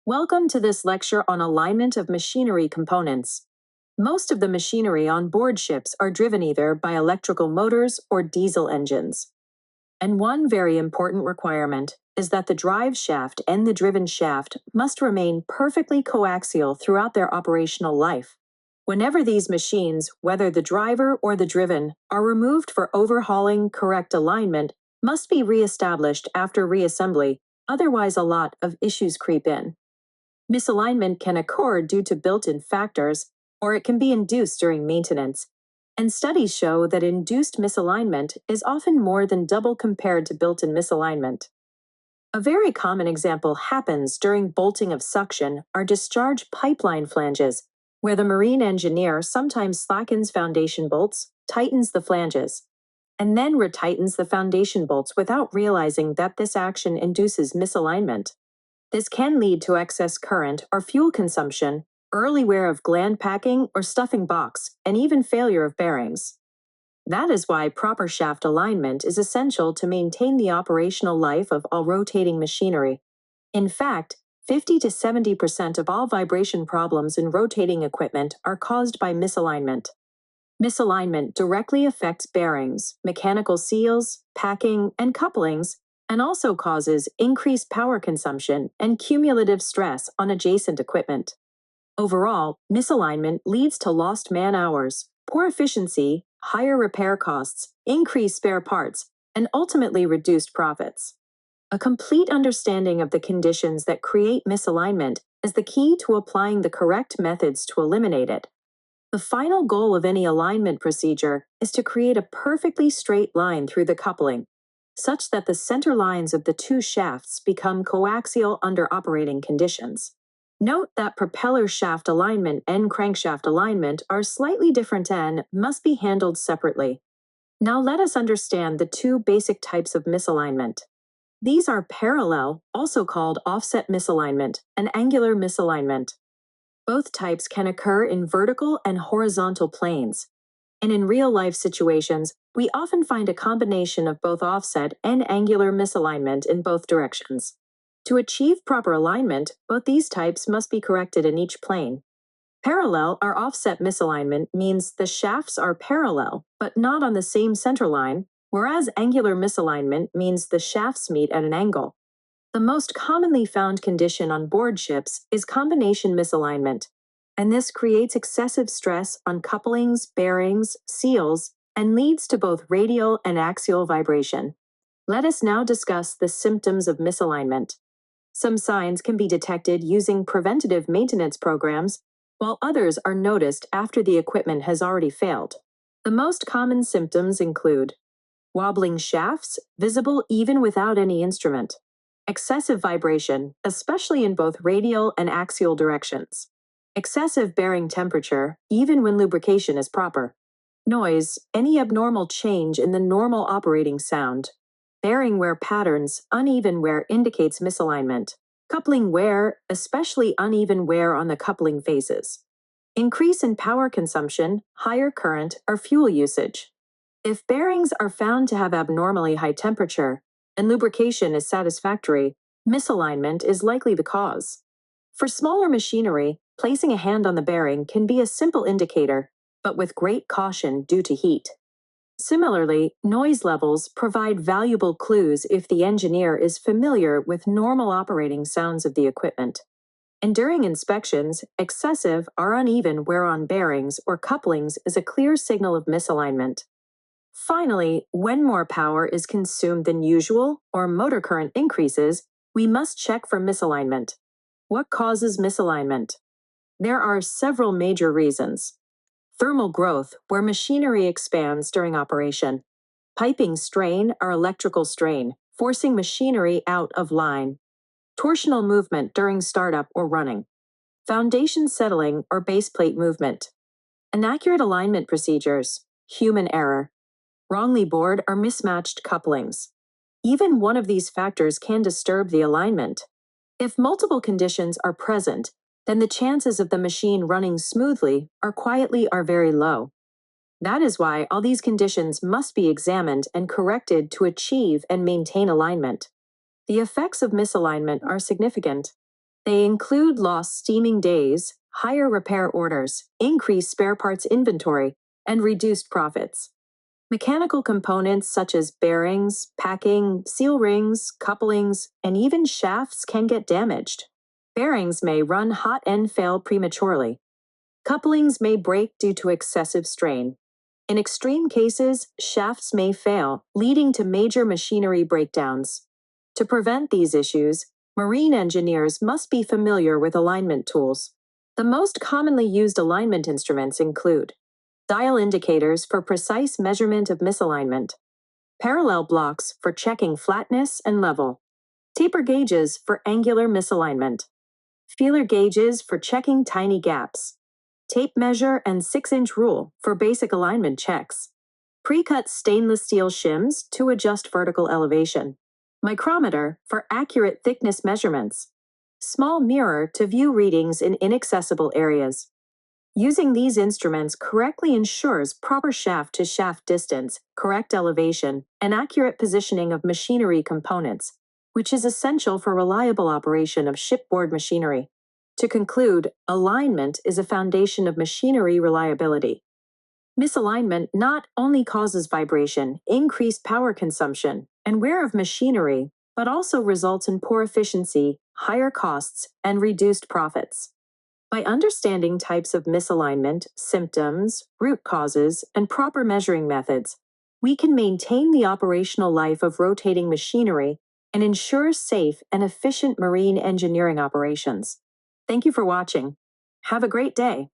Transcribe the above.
Welcome to this lecture on alignment of machinery components. Most of the machinery on board ships are driven either by electrical motors or diesel engines. And one very important requirement is that the drive shaft and the driven shaft must remain perfectly coaxial throughout their operational life. Whenever these machines, whether the driver or the driven, are removed for overhauling, correct alignment must be reestablished after reassembly, otherwise a lot of issues creep in. Misalignment can occur due to built-in factors, or it can be induced during maintenance, and studies show that induced misalignment is often more than double compared to built-in misalignment. A very common example happens during bolting of suction or discharge pipeline flanges, where the marine engineer sometimes slackens foundation bolts, tightens the flanges, and then retightens the foundation bolts without realizing that this action induces misalignment. This can lead to excess current or fuel consumption, early wear of gland packing or stuffing box, and even failure of bearings. That is why proper shaft alignment is essential to maintain the operational life of all rotating machinery. In fact, 50 to 70% of all vibration problems in rotating equipment are caused by misalignment. Misalignment directly affects bearings, mechanical seals, packing, and couplings, and also causes increased power consumption and cumulative stress on adjacent equipment. Overall, misalignment leads to lost man-hours, poor efficiency, higher repair costs, increased spare parts, and ultimately reduced profits. A complete understanding of the conditions that create misalignment is the key to applying the correct methods to eliminate it. The final goal of any alignment procedure is to create a perfectly straight line through the coupling, such that the center lines of the two shafts become coaxial under operating conditions. Note that propeller shaft alignment and crankshaft alignment are slightly different and must be handled separately. Now let us understand the two basic types of misalignment. These are parallel, also called offset misalignment, and angular misalignment. Both types can occur in vertical and horizontal planes. And in real-life situations, we often find a combination of both offset and angular misalignment in both directions. To achieve proper alignment, both these types must be corrected in each plane. Parallel or offset misalignment means the shafts are parallel, but not on the same center line, whereas angular misalignment means the shafts meet at an angle. The most commonly found condition on board ships is combination misalignment, and this creates excessive stress on couplings, bearings, seals, and leads to both radial and axial vibration. Let us now discuss the symptoms of misalignment. Some signs can be detected using preventative maintenance programs, while others are noticed after the equipment has already failed. The most common symptoms include wobbling shafts, visible even without any instrument, excessive vibration, especially in both radial and axial directions, excessive bearing temperature, even when lubrication is proper, noise, any abnormal change in the normal operating sound, bearing wear patterns, uneven wear indicates misalignment, coupling wear, especially uneven wear on the coupling faces, increase in power consumption, higher current, or fuel usage. If bearings are found to have abnormally high temperature and lubrication is satisfactory, misalignment is likely the cause. For smaller machinery, placing a hand on the bearing can be a simple indicator, but with great caution due to heat. Similarly, noise levels provide valuable clues if the engineer is familiar with normal operating sounds of the equipment. And during inspections, excessive or uneven wear on bearings or couplings is a clear signal of misalignment. Finally, when more power is consumed than usual or motor current increases, we must check for misalignment. What causes misalignment? There are several major reasons. Thermal growth, where machinery expands during operation. Piping strain or electrical strain, forcing machinery out of line. Torsional movement during startup or running. Foundation settling or base plate movement. Inaccurate alignment procedures. Human error. Wrongly bored or mismatched couplings. Even one of these factors can disturb the alignment. If multiple conditions are present, then the chances of the machine running smoothly or quietly are very low. That is why all these conditions must be examined and corrected to achieve and maintain alignment. The effects of misalignment are significant. They include lost steaming days, higher repair orders, increased spare parts inventory, and reduced profits. Mechanical components such as bearings, packing, seal rings, couplings, and even shafts can get damaged. Bearings may run hot and fail prematurely. Couplings may break due to excessive strain. In extreme cases, shafts may fail, leading to major machinery breakdowns. To prevent these issues, marine engineers must be familiar with alignment tools. The most commonly used alignment instruments include dial indicators for precise measurement of misalignment, parallel blocks for checking flatness and level, taper gauges for angular misalignment, feeler gauges for checking tiny gaps, tape measure and 6-inch rule for basic alignment checks, pre-cut stainless steel shims to adjust vertical elevation, micrometer for accurate thickness measurements, small mirror to view readings in inaccessible areas. Using these instruments correctly ensures proper shaft to shaft distance, correct elevation, and accurate positioning of machinery components, which is essential for reliable operation of shipboard machinery. To conclude, alignment is a foundation of machinery reliability. Misalignment not only causes vibration, increased power consumption, and wear of machinery, but also results in poor efficiency, higher costs, and reduced profits. By understanding types of misalignment, symptoms, root causes, and proper measuring methods, we can maintain the operational life of rotating machinery and ensure safe and efficient marine engineering operations. Thank you for watching. Have a great day.